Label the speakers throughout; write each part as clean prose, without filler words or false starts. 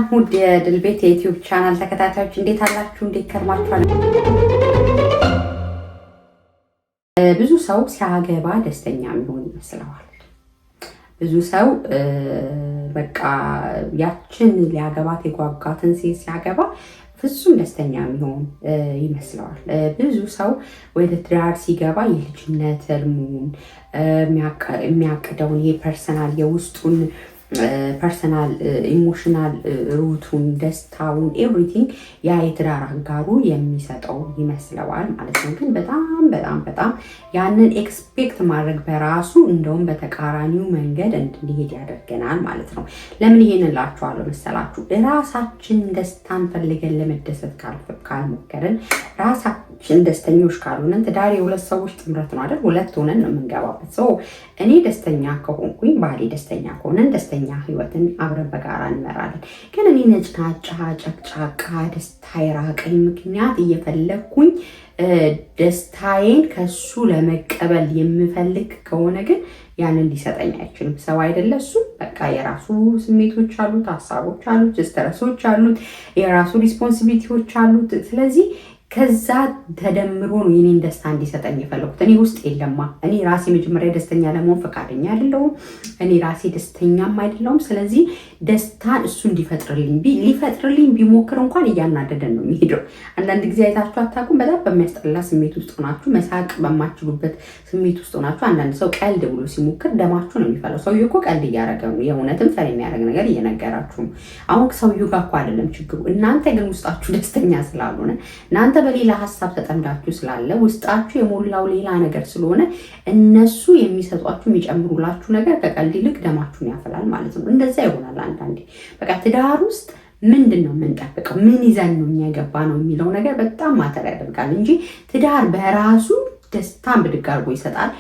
Speaker 1: ሙድ የድልቤት የዩቲዩብ ቻናል ተከታታዮች እንዴት አላችሁ? እንዴት ከርማችኋል? ብዙ ሰው ሲያገባ ደስተኛ የሚሆን ይመስለዋል። ብዙ ሰው በቃ ያችን ሊያገባት የጓጓትን ሴት ሲያገባ ፍጹም ደስተኛ የሚሆን ይመስለዋል። ብዙ ሰው ወደ ትዳር ሲገባ የልጅነት ህልሙን የሚያቅደውን ፐርሰናል የውስጡን ፐርሰናል ኢሞሽናል ሩቱን ደስታውን ኤቭሪቲንግ ያ የትዳር አጋሩ የሚሰጠው ይመስለዋል ማለት ነው። ግን በጣም ያንን ኤክስፔክት ማድረግ በራሱ እንደውም በተቃራኒው መንገድ እንድንሄድ ያደርገናል ማለት ነው። ለምን ይሄን እላችኋለሁ መሰላችሁ? ራሳችን ደስታን ፈልገን ለመደሰት ካልሞከርን፣ ራሳችን ደስተኞች ካልሆነን፣ ትዳር የሁለት ሰዎች ጥምረት ነው አይደል? ሁለት ሆነን ነው የምንገባበት። ሰው እኔ ደስተኛ ከሆንኩኝ ባሌ ደስተኛ ከሆነን ደስተኛ ህይወትን አብረን በጋራ እንመራለን። ግን እኔ ነጭናጫ ጨቅጫቃ ደስታ የራቀኝ ምክንያት እየፈለግኩኝ ደስታዬን ከሱ ለመቀበል የምፈልግ ከሆነ ግን ያንን ሊሰጠኝ አይችልም። ሰው አይደለ እሱ። በቃ የራሱ ስሜቶች አሉት፣ ሀሳቦች አሉት፣ ስትረሶች አሉት፣ የራሱ ሪስፖንሲቢሊቲዎች አሉት። ስለዚህ ከዛ ተደምሮ ነው የኔን ደስታ እንዲሰጠኝ የፈለኩት። እኔ ውስጥ የለማ። እኔ ራሴ መጀመሪያ ደስተኛ ለመሆን ፈቃደኛ አይደለሁም። እኔ ራሴ ደስተኛም አይደለሁም። ስለዚህ ደስታን እሱ ሊፈጥርልኝ ቢሞክር እንኳን እያናደደን ነው የሚሄደው። አንዳንድ ጊዜ አይታችሁ አታውቁም? በጣም በሚያስጠላ ስሜት ውስጥ ሆናችሁ፣ መሳቅ በማችሉበት ስሜት ውስጥ ሆናችሁ አንዳንድ ሰው ቀልድ ብሎ ሲሞክር ደማችሁ ነው የሚፈለው። ሰውዬው እኮ ቀልድ እያደረገ ነው። የእውነትም ፈር የሚያደርግ ነገር እየነገራችሁ ነው። አሁን ሰውዬው ጋር እኮ አይደለም ችግሩ። እናንተ ግን ውስጣችሁ ደስተኛ ስላልሆነ፣ እናንተ በሌላ ሀሳብ ተጠምዳችሁ ስላለ፣ ውስጣችሁ የሞላው ሌላ ነገር ስለሆነ እነሱ የሚሰጧችሁ የሚጨምሩላችሁ ነገር ከቀልድ ይልቅ ደማችሁን ያፈላል ማለት ነው። እንደዛ ይሆናል አንዳንዴ። በቃ ትዳር ውስጥ ምንድን ነው የምንጠብቀው? ምን ይዘን ነው እኛ የገባ ነው የሚለው ነገር በጣም ማተር ያደርጋል እንጂ ትዳር በራሱ ደስታን ብድግ አድርጎ ይሰጣል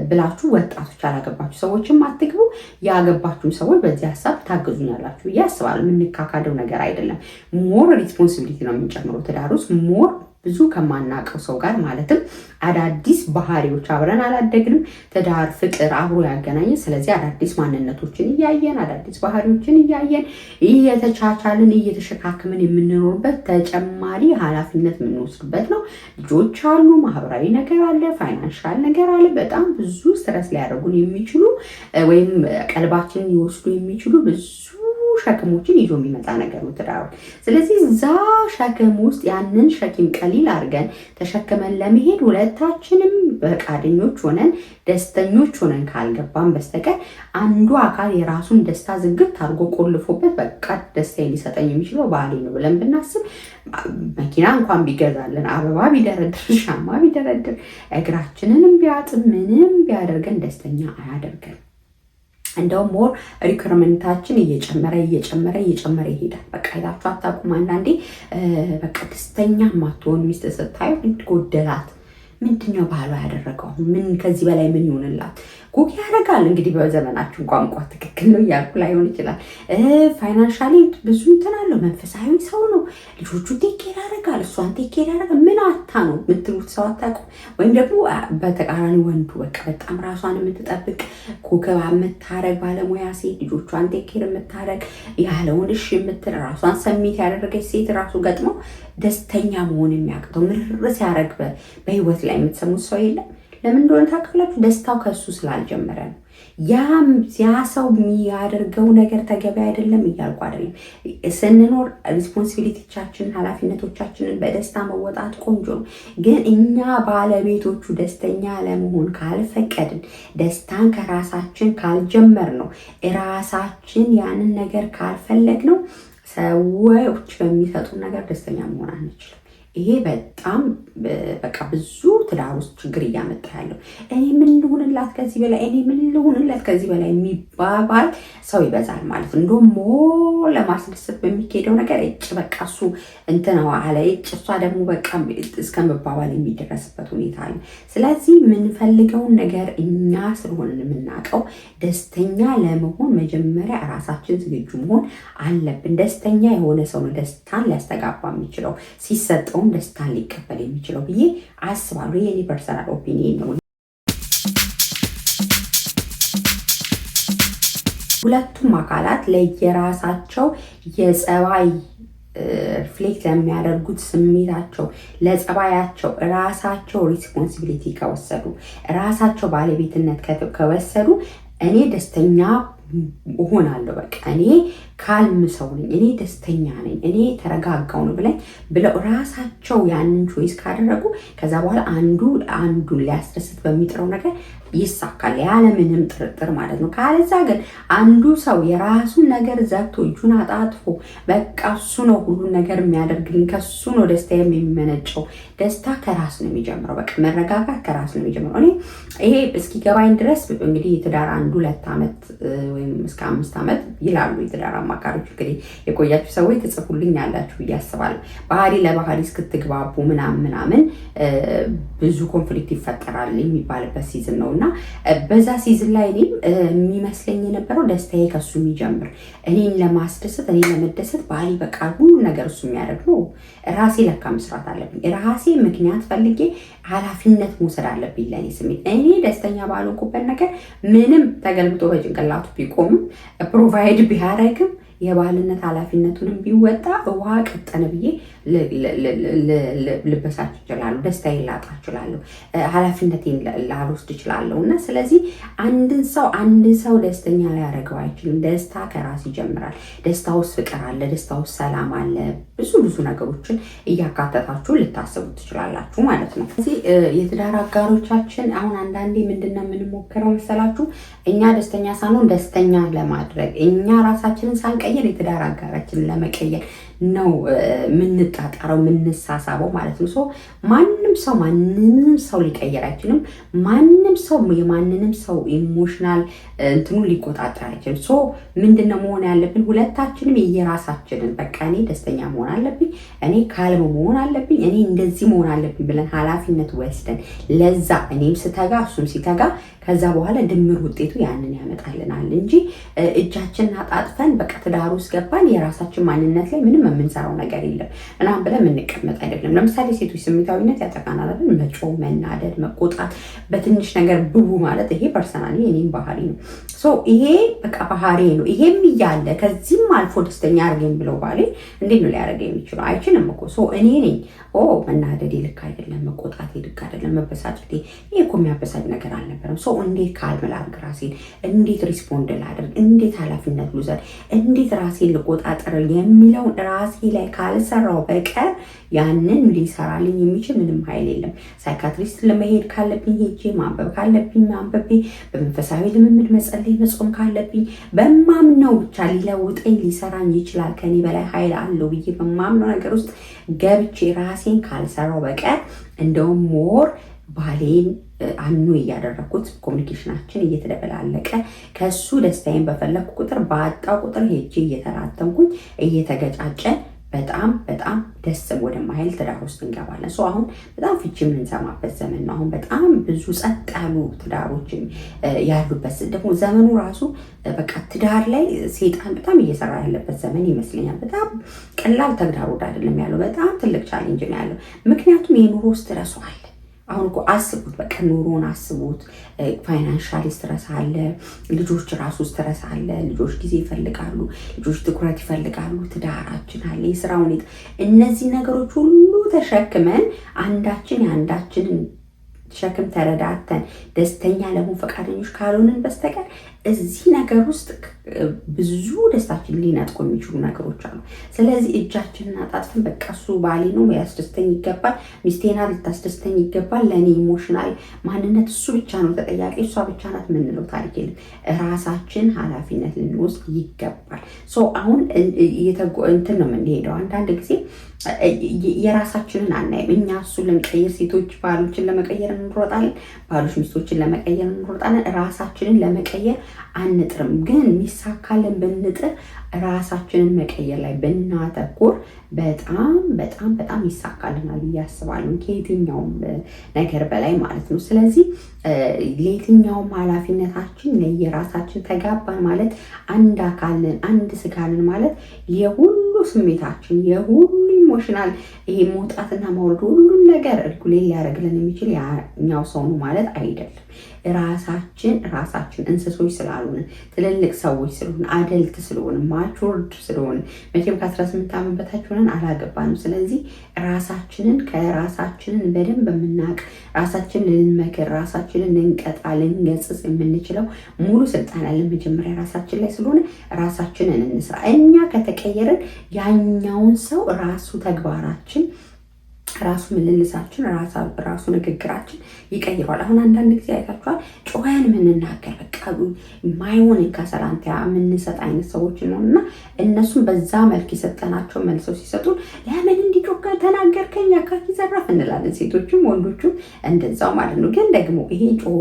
Speaker 1: ብላችሁ ወጣቶች ያላገባችሁ ሰዎችም አትግቡ። ያገባችሁም ሰዎች በዚህ ሀሳብ ታግዙኛላችሁ ብዬ አስባለሁ። የምንካካደው ነገር አይደለም። ሞር ሪስፖንሲቢሊቲ ነው የምንጨምረው ትዳር ውስጥ ሞር ብዙ ከማናውቀው ሰው ጋር ማለትም አዳዲስ ባህሪዎች አብረን አላደግንም። ትዳር ፍቅር አብሮ ያገናኘን። ስለዚህ አዳዲስ ማንነቶችን እያየን አዳዲስ ባህሪዎችን እያየን እየተቻቻልን እየተሸካክምን የምንኖርበት ተጨማሪ ኃላፊነት የምንወስድበት ነው። ልጆች አሉ፣ ማህበራዊ ነገር አለ፣ ፋይናንሻል ነገር አለ። በጣም ብዙ ስትረስ ሊያደርጉን የሚችሉ ወይም ቀልባችንን ሊወስዱ የሚችሉ ብዙ ሸክሞችን ይዞ የሚመጣ ነገር ነው ትዳር። ስለዚህ እዛ ሸክም ውስጥ ያንን ሸክም ቀሊል አድርገን ተሸክመን ለመሄድ ሁለታችንም ፈቃደኞች ሆነን ደስተኞች ሆነን ካልገባን በስተቀር አንዱ አካል የራሱን ደስታ ዝግት አድርጎ ቆልፎበት በቃ ደስታ ሊሰጠኝ የሚችለው ባሌ ነው ብለን ብናስብ መኪና እንኳን ቢገዛልን፣ አበባ ቢደረድር፣ ሻማ ቢደረድር፣ እግራችንንም ቢያጥብ ምንም ቢያደርገን ደስተኛ አያደርገን። እንደውም ሞር ሪኩርመንታችን እየጨመረ ይሄዳል። በቃ ይላችሁ አታውቁም? አንዳንዴ በቃ ደስተኛ ማትሆን ሚስት ስታዩ ጎደላት። ምንድነው ባሏ ያደረገው? ምን ከዚህ በላይ ምን ይሆንላት? ጉግ ያደርጋል። እንግዲህ በዘመናችን ቋንቋ ትክክል ነው እያልኩ ላይሆን ይችላል። ፋይናንሻሊ ብዙ እንትን አለው። መንፈሳዊ ሰው ነው። ልጆቹ ቴኬር ያደርጋል፣ እሷን ቴኬር ያደርጋል። ምን አታ ነው የምትሉት ሰው አታውቁም? ወይም ደግሞ በተቃራኒ ወንዱ በቃ በጣም ራሷን የምትጠብቅ ኮከባ የምታረግ ባለሙያ ሴት፣ ልጆቿን ቴኬር የምታረግ ያለውን እሺ የምትል ራሷን ሰሚት ያደረገች ሴት ራሱ ገጥመው ደስተኛ መሆን የሚያቅተው ምርር ሲያደርግ በህይወት ላይ የምትሰሙት ሰው የለም። ለምን እንደሆነ ታውቃላችሁ? ደስታው ከሱ ስላልጀመረ ነው። ያ ሰው የሚያደርገው ነገር ተገቢ አይደለም እያልኩ አይደለም። ስንኖር ሪስፖንሲቢሊቲቻችንን ኃላፊነቶቻችንን በደስታ መወጣት ቆንጆ ነው። ግን እኛ ባለቤቶቹ ደስተኛ ለመሆን ካልፈቀድን፣ ደስታን ከራሳችን ካልጀመር ነው፣ ራሳችን ያንን ነገር ካልፈለግ ነው ሰዎች በሚሰጡ ነገር ደስተኛ መሆን አንችልም። ይሄ በጣም በቃ ብዙ ትዳር ውስጥ ችግር እያመጣ ያለው እኔ ምን ልሁንላት ከዚህ በላይ እኔ ምን ልሁንላት ከዚህ በላይ የሚባባል ሰው ይበዛል ማለት ነው። እንደውም ለማስደሰት በሚካሄደው ነገር እጭ በቃ እሱ እንትነው አለ እጭ እሷ ደግሞ በቃ እስከመባባል የሚደረስበት ሁኔታ አለ። ስለዚህ የምንፈልገውን ነገር እኛ ስለሆነ የምናውቀው ደስተኛ ለመሆን መጀመሪያ ራሳችን ዝግጁ መሆን አለብን። ደስተኛ የሆነ ሰው ነው ደስታን ሊያስተጋባ የሚችለው ሲሰጠው ደስታን ሊቀበል የሚችለው ብዬ አስባለሁ። የኔ ፐርሰናል ኦፒኒየን ነው። ሁለቱም አካላት ለየራሳቸው የጸባይ ሪፍሌክት ለሚያደርጉት ስሜታቸው ለጸባያቸው ራሳቸው ሪስፖንሲቢሊቲ ከወሰዱ ራሳቸው ባለቤትነት ከወሰዱ እኔ ደስተኛ እሆናለሁ። በቃ እኔ ካልም ሰው ነኝ፣ እኔ ደስተኛ ነኝ፣ እኔ ተረጋጋው ነው ብለው ራሳቸው ያንን ቾይስ ካደረጉ ከዛ በኋላ አንዱን ሊያስደስት በሚጥረው ነገር ይሳካል ያለምንም ጥርጥር ማለት ነው። ካለዛ ግን አንዱ ሰው የራሱን ነገር ዘግቶ እጁን አጣጥፎ በቃ እሱ ነው ሁሉን ነገር የሚያደርግልኝ፣ ከሱ ነው ደስታ የሚመነጨው። ደስታ ከራስ ነው የሚጀምረው። በቃ መረጋጋት ከራስ ነው የሚጀምረው። እኔ ይሄ እስኪገባኝ ድረስ እንግዲህ የትዳር 1-2 ዓመት ወይም እስከ 5 ዓመት ይላሉ የትዳር አማካሪዎች። እንግዲህ የቆያችሁ ሰዎች ትጽፉልኝ ያላችሁ ብዬ አስባለሁ። ባህሪ ለባህሪ እስክትግባቡ ምናምን ብዙ ኮንፍሊክት ይፈጠራል የሚባልበት ሲዝን ነው እና በዛ ሲዝን ላይ እኔም የሚመስለኝ የነበረው ደስታዬ ከሱ የሚጀምር እኔን ለማስደሰት እኔን ለመደሰት ባህሪ በቃ ሁሉ ነገር እሱ የሚያደርግ ነው። ራሴ ለካ መስራት አለብኝ። ራሴ ምክንያት ፈልጌ ኃላፊነት መውሰድ አለብኝ ለእኔ ስሜት። እኔ ደስተኛ ባልሆንኩበት ነገር ምንም ተገልብጦ በጭንቅላቱ ቢቆምም ፕሮቫይድ ቢያደርግም የባልነት ኃላፊነቱንም ቢወጣ ውሃ ቀጠነ ብዬ ልበሳጭ እችላለሁ፣ ደስታዬን ላጣ እችላለሁ፣ ኃላፊነቴን ላልወስድ እችላለሁ። እና ስለዚህ አንድን ሰው ደስተኛ ሊያደርገው አይችልም። ደስታ ከራስ ይጀምራል። ደስታ ውስጥ ፍቅር አለ፣ ደስታ ውስጥ ሰላም አለ። ብዙ ነገሮችን እያካተታችሁ ልታስቡ ትችላላችሁ ማለት ነው። ስለዚህ የትዳር አጋሮቻችን አሁን አንዳንዴ ምንድነው የምንሞክረው መሰላችሁ? እኛ ደስተኛ ሳንሆን ደስተኛ ለማድረግ እኛ ራሳችንን ሳንቀይር የትዳር አጋራችንን ለመቀየር ነው የምንጣጣረው የምንሳሳበው ማለት ነው። ማንም ሰው ሊቀየር አይችልም። ማንም ሰው የማንንም ሰው ኢሞሽናል እንትኑ ሊቆጣጠር አይችልም። ምንድነው መሆን ያለብን? ሁለታችንም የየራሳችንን በቃ እኔ ደስተኛ መሆን አለብኝ፣ እኔ ካልም መሆን አለብኝ፣ እኔ እንደዚህ መሆን አለብኝ ብለን ኃላፊነት ወስደን ለዛ እኔም ስተጋ እሱም ሲተጋ ከዛ በኋላ ድምር ውጤቱ ያንን ያመጣልናል እንጂ እጃችንን አጣጥፈን በቃ ትዳር ውስጥ ገባን የራሳችን ማንነት ላይ ምንም የምንሰራው ነገር የለም ምናምን ብለን የምንቀመጥ አይደለም። ለምሳሌ ሴቶች ስሜታዊነት ያጠቃናል አይደል? መጮህ፣ መናደድ፣ መቆጣት፣ በትንሽ ነገር ብቡ ማለት ይሄ ፐርሰናሊ እኔም ባህሪ ነው። ይሄ በቃ ባህሪ ነው። ይሄም እያለ ከዚህም አልፎ ደስተኛ አድርገኝ ብለው ባሌ እንዴት ነው ሊያደርገኝ የሚችለው? አይችልም እኮ እኔ ነኝ መናደዴ ልክ አይደለም፣ መቆጣቴ ልክ አይደለም፣ መበሳጨቴ ይሄ እኮ የሚያበሳጭ ነገር አልነበረም። እንዴት ካልም ላድርግ ራሴን፣ እንዴት ሪስፖንድ ላድርግ፣ እንዴት ኃላፊነት ልውሰድ፣ እንዴት ራሴን ልቆጣጠር የሚለውን ራሴ ላይ ካልሰራው በቀር ያንን ሊሰራልኝ የሚችል ምንም ኃይል የለም። ሳይካትሪስት ለመሄድ ካለብኝ ሄጄ፣ ማንበብ ካለብኝ ማንበቤ፣ በመንፈሳዊ ልምምድ መጸለይ መጾም ካለብኝ በማምነው ብቻ ሊለውጠኝ ሊሰራኝ ይችላል ከኔ በላይ ኃይል አለው ብዬ በማምነው ነገር ውስጥ ገብቼ ራሴን ካልሰራው በቀር እንደውም ሞር ባሌን አኑ እያደረኩት ኮሚኒኬሽናችን እየተደበላለቀ ከሱ ደስታዬን በፈለኩ ቁጥር ባጣው ቁጥር ሄጄ እየተራተንኩኝ እየተገጫጨን በጣም ደስ ወደማይል ትዳር ውስጥ እንገባለን። አሁን በጣም ፍቺ የምንሰማበት ዘመን ነው። አሁን በጣም ብዙ ጸጥ ያሉ ትዳሮችን ያሉበት ደግሞ ዘመኑ ራሱ በቃ ትዳር ላይ ሴጣን በጣም እየሰራ ያለበት ዘመን ይመስለኛል። በጣም ቀላል ተግዳሮት አይደለም ያለው፣ በጣም ትልቅ ቻሌንጅ ነው ያለው። ምክንያቱም የኑሮ ስትረሱ አለ። አሁን እኮ አስቡት፣ በቃ ኑሮን አስቡት። ፋይናንሻሊ ስትረስ አለ፣ ልጆች ራሱ ስትረስ አለ። ልጆች ጊዜ ይፈልጋሉ፣ ልጆች ትኩረት ይፈልጋሉ፣ ትዳራችን አለ፣ የስራ ሁኔታ። እነዚህ ነገሮች ሁሉ ተሸክመን አንዳችን የአንዳችንን ሸክም ተረዳተን ደስተኛ ለመሆን ፈቃደኞች ካልሆንን በስተቀር እዚህ ነገር ውስጥ ብዙ ደስታችን ሊነጥቁ የሚችሉ ነገሮች አሉ። ስለዚህ እጃችንን አጣጥፈን በቃ እሱ ባሌ ነው ያስደስተኝ ይገባል፣ ሚስቴና ልታስደስተኝ ይገባል፣ ለእኔ ኢሞሽናል ማንነት እሱ ብቻ ነው ተጠያቂ፣ እሷ ብቻ ናት የምንለው ታሪክ የለም። ራሳችን ኃላፊነት ልንወስድ ይገባል። አሁን እንትን ነው የምንሄደው። አንዳንድ ጊዜ የራሳችንን አናይም። እኛ እሱን ለመቀየር ሴቶች ባሎችን ለመቀየር እንሮጣለን፣ ባሎች ሚስቶችን ለመቀየር እንሮጣለን። ራሳችንን ለመቀየር አንጥርም። ግን የሚሳካልን ብንጥር ራሳችንን መቀየር ላይ ብናተኩር በጣም ይሳካልናል ብዬ አስባለሁ፣ ከየትኛውም ነገር በላይ ማለት ነው። ስለዚህ ለየትኛውም ኃላፊነታችን ለየራሳችን ተጋባን ማለት አንድ አካልን አንድ ስጋልን ማለት የሁሉ ስሜታችን የሁሉ ኢሞሽናል ይሄ መውጣትና ማውረድ ሁሉን ነገር እርጉሌ ሊያደርግልን የሚችል ያኛው ሰው ነው ማለት አይደለም። ራሳችን እንስሶች ስላልሆነ ትልልቅ ሰዎች ስለሆነ አደልት ስለሆነ ማቹርድ ስለሆነ መቼም ከ18 ዓመት በታች ሆነን አላገባንም። ስለዚህ ከራሳችንን በደንብ የምናውቅ ራሳችንን ልንመክር ራሳችንን ልንቀጣ ልንገጽጽ የምንችለው ሙሉ ስልጣን ያለን መጀመሪያ ራሳችን ላይ ስለሆነ ራሳችንን እንስራ። እኛ ከተቀየርን ያኛውን ሰው ራሱ ተግባራችን ራሱ ምልልሳችን ራሱ ንግግራችን ይቀይረዋል። አሁን አንዳንድ ጊዜ አይታችኋል፣ ጮኸን የምንናገር በቃ ማይሆን ከሰላንታ የምንሰጥ አይነት ሰዎች ነው እና እነሱም በዛ መልክ የሰጠናቸው መልሰው ሲሰጡን ለምን እንዲጮካ ተናገርከኝ አካኪ ዘራፍ እንላለን። ሴቶችም ወንዶቹም እንደዛው ማለት ነው። ግን ደግሞ ይሄ ጮ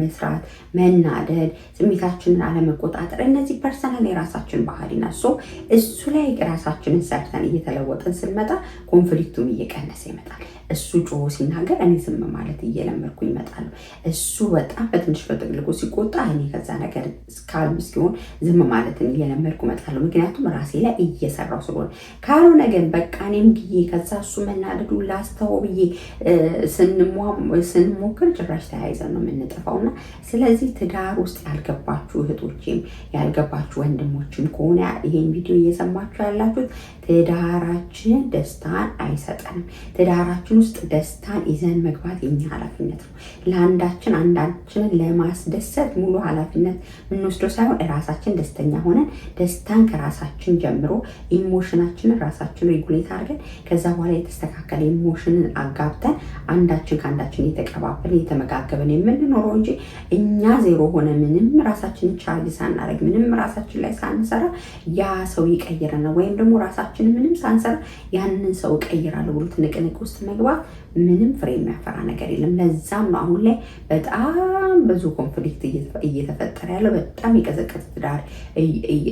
Speaker 1: መስራት፣ መናደድ፣ ስሜታችንን አለመቆጣጠር እነዚህ ፐርሰናል የራሳችን ባህሪ ናቸው። እሱ ላይ ራሳችንን ሰርተን እየተለወጥን ስንመጣ ኮንፍሊክቱም እየቀነሰ ይመጣል። እሱ ጮሆ ሲናገር እኔ ዝም ማለት እየለመድኩ ይመጣሉ። እሱ በጣም በትንሽ በትልቁ ሲቆጣ እኔ ከዛ ነገር ካልም ሲሆን ዝም ማለትን እየለመድኩ እመጣለሁ። ምክንያቱም ራሴ ላይ እየሰራው ስለሆነ። ካልሆነ ግን በቃ እኔም ብዬ ከዛ እሱ መናደዱ ላስተው ብዬ ስንሞክር ጭራሽ ተያይዘን ነው የምንጠፋውና ስለዚህ ትዳር ውስጥ ያልገባችሁ እህቶችም ያልገባችሁ ወንድሞችም ከሆነ ይሄን ቪዲዮ እየሰማችሁ ያላችሁት ትዳራችን ደስታን አይሰጠንም። ትዳራችን ውስጥ ደስታን ይዘን መግባት የኛ ኃላፊነት ነው። አንዳችንን ለማስደሰት ሙሉ ኃላፊነት የምንወስደው ሳይሆን ራሳችን ደስተኛ ሆነን ደስታን ከራሳችን ጀምሮ ኢሞሽናችንን ራሳችን ሬጉሌት አድርገን ከዛ በኋላ የተስተካከለ ኢሞሽንን አጋብተን አንዳችን ከአንዳችን የተቀባበልን የተመጋገበን የምንኖረው እንጂ እኛ ዜሮ ሆነ ምንም ራሳችንን ቻርጅ ሳናደርግ ምንም ራሳችን ላይ ሳንሰራ ያ ሰው ይቀይረናል ወይም ደግሞ ራሳችን ምንም ሳንሰራ ያንን ሰው እቀይራለሁ ብሎ ትንቅንቅ ውስጥ መግባት ምንም ፍሬ የሚያፈራ ነገር የለም። ለዛም ነው አሁን ላይ በጣም ብዙ ኮንፍሊክት እየተፈጠረ ያለው፣ በጣም የቀዘቀዘ ትዳር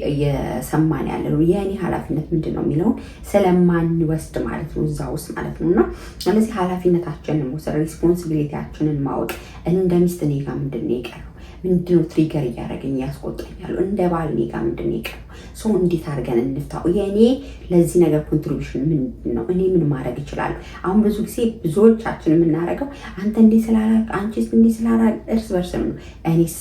Speaker 1: እየሰማን ያለ ነው። የእኔ ኃላፊነት ምንድን ነው የሚለውን ስለማንወስድ ማለት ነው እዛ ውስጥ ማለት ነው። እና ስለዚህ ኃላፊነታችንን መውሰድ ሪስፖንሲቢሊቲያችንን ማወቅ እንደ ሚስት እኔ ጋር ምንድን ነው የቀረው ምንድነው ትሪገር እያደረገኝ ያስቆጣኛሉ? እንደ ባል እኔ ጋር ምንድነው የቀረው? ሰው እንዴት አድርገን እንፍታው? የእኔ ለዚህ ነገር ኮንትሪቢሽን ምንድን ነው? እኔ ምን ማድረግ ይችላሉ? አሁን ብዙ ጊዜ ብዙዎቻችን የምናደርገው አንተ እንዲህ ስላላልክ አንቺስ እንዲህ ስላላል እርስ በርስ ነው። እኔስ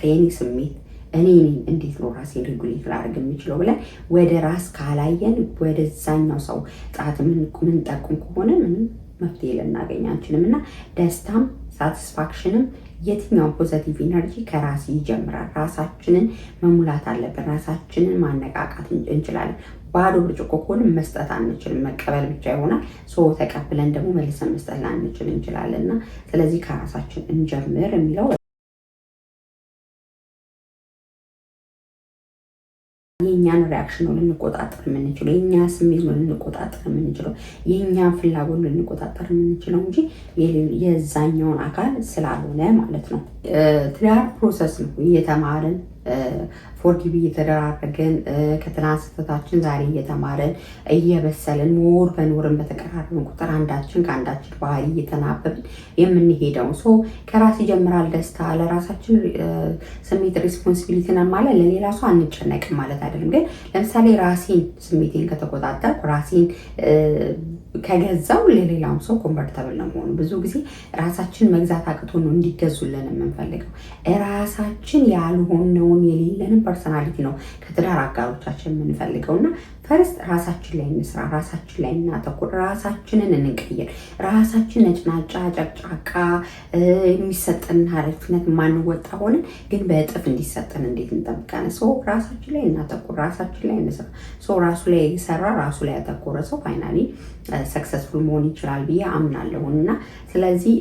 Speaker 1: የኔ ስሜት እኔ እንዴት ነው ራሴን ሬጉሌት ላደርግ የምችለው ብለን ወደ ራስ ካላየን ወደዛኛው ሰው ጣት ምንጠቁም ከሆነ ምንም መፍትሄ ልናገኝ አንችልም። እና ደስታም ሳቲስፋክሽንም የትኛውን ፖዘቲቭ ኢነርጂ ከራስ ይጀምራል። ራሳችንን መሙላት አለብን። ራሳችንን ማነቃቃት እንችላለን። ባዶ ብርጭቆ ከሆነ መስጠት አንችልም፣ መቀበል ብቻ ይሆናል። ተቀብለን ደግሞ መልሰን መስጠት ላንችል እንችላለን። እና ስለዚህ ከራሳችን እንጀምር የሚለው የእኛን ሪያክሽን ነው ልንቆጣጠር የምንችለው፣ የእኛ ስሜት ነው ልንቆጣጠር የምንችለው፣ የእኛን ፍላጎት ልንቆጣጠር የምንችለው እንጂ የዛኛውን አካል ስላልሆነ ማለት ነው። ትዳር ፕሮሰስ ነው። እየተማርን ፎርጊቭ እየተደራረግን ከትናንት ስህተታችን ዛሬ እየተማርን እየበሰልን ሞር በኖርን በተቀራረብን ቁጥር አንዳችን ከአንዳችን ባህሪ እየተናበብን የምንሄደው ከራስ ይጀምራል። ደስታ ለራሳችን ስሜት ሪስፖንሲቢሊቲ ነን ማለት ለሌላ ሰው አንጨነቅም ማለት አይደለም። ግን ለምሳሌ ራሴን ስሜቴን ከተቆጣጠርኩ ራሴን ከገዛው ለሌላም ሰው ኮንቨርተብል ነው መሆኑ። ብዙ ጊዜ ራሳችን መግዛት አቅቶ ነው እንዲገዙልን የምንፈልገው። ራሳችን ያልሆነውን የሌለንን ፐርሰናሊቲ ነው ከትዳር አጋሮቻችን የምንፈልገው እና ፈርስት ራሳችን ላይ እንስራ፣ ራሳችን ላይ እናተኩር፣ ራሳችንን እንቀይር። ራሳችን ነጭናጫ ጨቅጫቃ የሚሰጠን ኃላፊነት ማንወጣ ሆነን ግን በእጥፍ እንዲሰጠን እንዴት እንጠብቃለን? ራሳችን ላይ እናተኩር፣ ራሳችን ላይ እንስራ። ራሱ ላይ የሰራ ራሱ ላይ ያተኮረ ሰው ፋይናሊ ሰክሰስፉል መሆን ይችላል ብዬ አምናለሁ እና ስለዚህ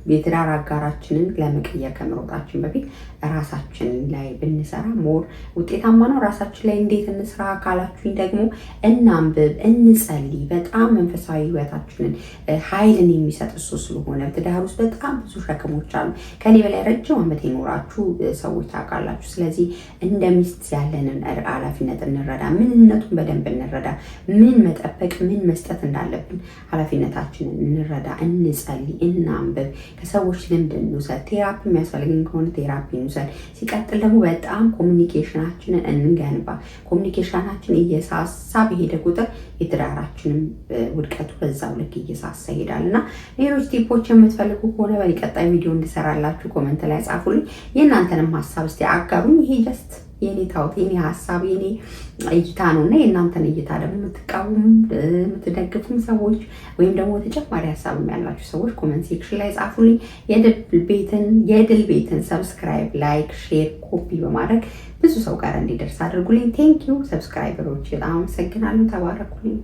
Speaker 1: የትዳር አጋራችንን ለመቀየር ከመሮጣችን በፊት ራሳችን ላይ ብንሰራ ሞር ውጤታማ ነው። ራሳችን ላይ እንዴት እንስራ ካላችሁኝ ደግሞ እናንብብ፣ እንጸልይ። በጣም መንፈሳዊ ህይወታችንን ኃይልን የሚሰጥ እሱ ስለሆነ ትዳር ውስጥ በጣም ብዙ ሸክሞች አሉ። ከኔ በላይ ረጅም ዓመት የኖራችሁ ሰዎች ታውቃላችሁ። ስለዚህ እንደ ሚስት ያለንን ኃላፊነት እንረዳ፣ ምንነቱን በደንብ እንረዳ፣ ምን መጠበቅ ምን መስጠት እንዳለብን ኃላፊነታችንን እንረዳ፣ እንጸልይ፣ እናንብብ። ከሰዎች ልምድ እንውሰድ። ቴራፒ የሚያስፈልገን ከሆነ ቴራፒ እንውሰድ። ሲቀጥል ደግሞ በጣም ኮሚኒኬሽናችንን እንገንባ። ኮሚኒኬሽናችን እየሳሳ በሄደ ቁጥር የትዳራችንም ውድቀቱ በዛው ልክ እየሳሳ ይሄዳል እና ሌሎች ቲፖች የምትፈልጉ ከሆነ በቀጣይ ቪዲዮ እንድሰራላችሁ ኮመንት ላይ ጻፉልኝ። የእናንተንም ሀሳብ እስቲ አጋሩኝ። ይሄ ጀስት የኔ ታውት የኔ ሀሳብ የኔ እይታ ነው እና የእናንተን እይታ ደግሞ የምትቃወሙ የምትደግፉም ሰዎች ወይም ደግሞ ተጨማሪ ሀሳብ ያላችሁ ሰዎች ኮመንት ሴክሽን ላይ ጻፉልኝ። የድል ቤትን ሰብስክራይብ፣ ላይክ፣ ሼር፣ ኮፒ በማድረግ ብዙ ሰው ጋር እንዲደርስ አድርጉልኝ። ቴንኪዩ ሰብስክራይበሮች፣ በጣም አመሰግናለሁ። ተባረኩልኝ።